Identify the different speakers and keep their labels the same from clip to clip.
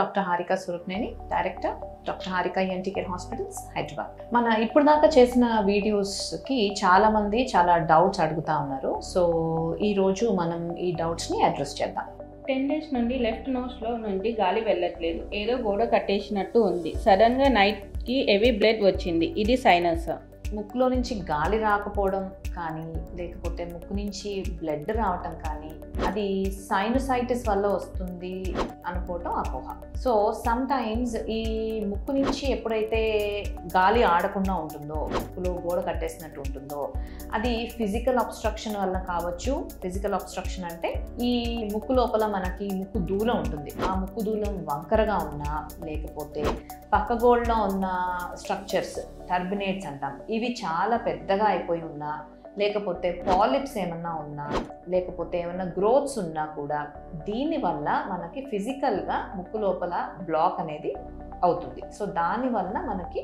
Speaker 1: Doctor Harika Surapaneni, director doctor Harika ENT care hospitals, Hyderabad. మన ఇప్పుడు దాకా చేసిన వీడియోస్కి చాలామంది చాలా డౌట్స్ అడుగుతా ఉన్నారు. సో ఈరోజు మనం ఈ డౌట్స్ని అడ్రస్ చేద్దాం.
Speaker 2: 10 days నుండి లెఫ్ట్ నోస్లో నుండి గాలి వెళ్ళట్లేదు, ఏదో గోడ కట్టేసినట్టు ఉంది. సడన్గా నైట్కి హెవీ బ్లడ్ వచ్చింది, ఇది సైనస్.
Speaker 1: ముక్కులో నుంచి గాలి రాకపోవడం కానీ, లేకపోతే ముక్కు నుంచి బ్లడ్ రావటం కానీ, అది సైనసైటిస్ వల్ల వస్తుంది అనుకోవటం అపోహ. సో సమ్ టైమ్స్ ఈ ముక్కు నుంచి ఎప్పుడైతే గాలి ఆడకుండా ఉంటుందో, ముక్కులో గోడ కట్టేసినట్టు ఉంటుందో, అది ఫిజికల్ అబ్స్ట్రక్షన్ వల్ల కావచ్చు. ఫిజికల్ అబ్స్ట్రక్షన్ అంటే ఈ ముక్కు లోపల మనకి ముక్కు దూలం ఉంటుంది. ఆ ముక్కు దూలం వంకరగా ఉన్నా, లేకపోతే పక్క గోడలో ఉన్న స్ట్రక్చర్స్, టర్బినేట్స్ అంటాం, ఇవి చాలా పెద్దగా అయిపోయి ఉన్నా, లేకపోతే పాలిప్స్ ఏమన్నా ఉన్నా, లేకపోతే ఏమన్నా గ్రోత్స్ ఉన్నా కూడా దీనివల్ల మనకి ఫిజికల్గా ముక్కు లోపల బ్లాక్ అనేది అవుతుంది. సో దానివల్ల మనకి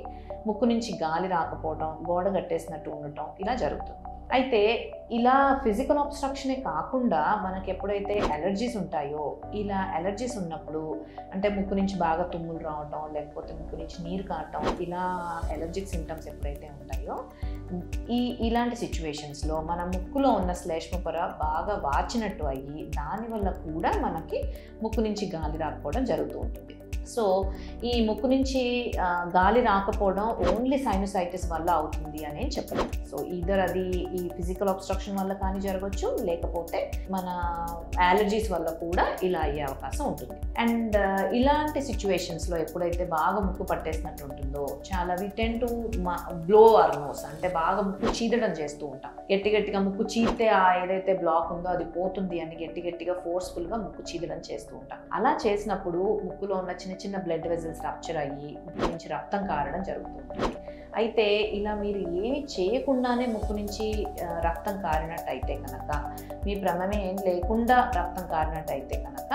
Speaker 1: ముక్కు నుంచి గాలి రాకపోవడం, గోడ కట్టేసినట్టు ఉండటం ఇలా జరుగుతుంది. అయితే ఇలా ఫిజికల్ అబ్స్ట్రక్షనే కాకుండా మనకి ఎప్పుడైతే అలర్జీస్ ఉంటాయో, ఇలా అలర్జీస్ ఉన్నప్పుడు అంటే ముక్కు నుంచి బాగా తుమ్ములు రావటం, లేకపోతే ముక్కు నుంచి నీరు కారటం, ఇలా అలర్జిక్ సింటమ్స్ ఎప్పుడైతే ఉంటాయో, ఇలాంటి సిచ్యువేషన్స్లో మన ముక్కులో ఉన్న శ్లేష్మ పొర బాగా వాచినట్టు అయ్యి దానివల్ల కూడా మనకి ముక్కు నుంచి గాలి రాకపోవడం జరుగుతూ ఉంటుంది. సో ఈ ముక్కు నుంచి గాలి రాకపోవడం ఓన్లీ సైనసైటిస్ వల్ల అవుతుంది అని చెప్పలేము. సో ఈధర్ అది ఈ ఫిజికల్ అబ్స్ట్రక్షన్ వల్ల కానీ జరగవచ్చు, లేకపోతే మన అలర్జీస్ వల్ల కూడా ఇలా అయ్యే అవకాశం ఉంటుంది. అండ్ ఇలాంటి సిచ్యువేషన్స్లో ఎప్పుడైతే బాగా ముక్కు పట్టేసినట్టు ఉంటుందో, చాలా we tend to blow our nose, అంటే బాగా ముక్కు చీదడం చేస్తూ ఉంటాం. గట్టిగా ముక్కు చీతే ఏదైతే బ్లాక్ ఉందో అది పోతుంది అని గట్టిగా ఫోర్స్ఫుల్గా ముక్కు చీదడం చేస్తూ ఉంటాం. అలా చేసినప్పుడు ముక్కులో ఉన్న చిన్న బ్లడ్ వెజల్స్ రప్చర్ అయ్యి ముక్కు నుంచి రక్తం కారడం జరుగుతుంది. అయితే ఇలా మీరు ఏమి చేయకుండానే ముక్కు నుంచి రక్తం కారినట్టయితే కనుక, మీ ప్రమేయం ఏం లేకుండా రక్తం కారినట్టయితే కనుక,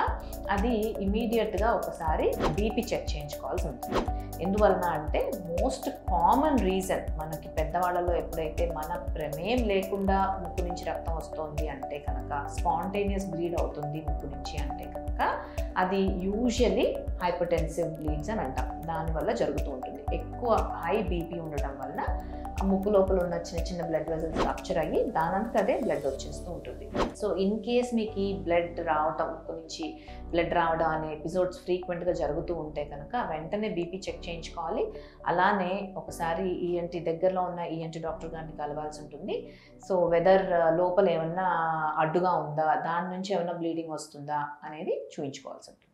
Speaker 1: అది ఇమీడియట్గా ఒకసారి బీపీ చెక్ చేయించుకోవాల్సి ఉంటుంది. ఎందువలన అంటే మోస్ట్ కామన్ రీజన్ మనకి పెద్దవాళ్ళలో ఎప్పుడైతే మన ప్రమేయం లేకుండా ముక్కు నుంచి రక్తం వస్తుంది అంటే కనుక, స్పాంటేనియస్ బ్లీడ్ అవుతుంది ముక్కు నుంచి అంటే కనుక, అది యూజువలీ హైపర్టెన్సివ్ బ్లీడ్స్ అని అంటాం. దానివల్ల జరుగుతూ ఉంటుంది. ఎక్కువ హై బీపీ ఉండటం వల్ల ఆ ముక్కు లోపల ఉన్న చిన్న బ్లడ్ వెజల్స్ రప్చర్ అయ్యి దానంతా అదే బ్లడ్ వచ్చేస్తూ ఉంటుంది. సో ఇన్ కేస్ మీకు ఈ బ్లడ్ రావటం, ముక్కు నుంచి బ్లడ్ రావడం అనే ఎపిసోడ్స్ ఫ్రీక్వెంట్గా జరుగుతూ ఉంటే కనుక వెంటనే బీపీ చెక్ చేయించుకోవాలి. అలానే ఒకసారి ఈఎన్టీ దగ్గరలో ఉన్న ఈఎన్టీ డాక్టర్ గారిని కలవాల్సి ఉంటుంది. సో వెదర్ లోపల ఏమన్నా అడ్డుగా ఉందా, దాని నుంచి ఏమన్నా బ్లీడింగ్ వస్తుందా అనేది చూయించుకోవాల్సి ఉంటుంది.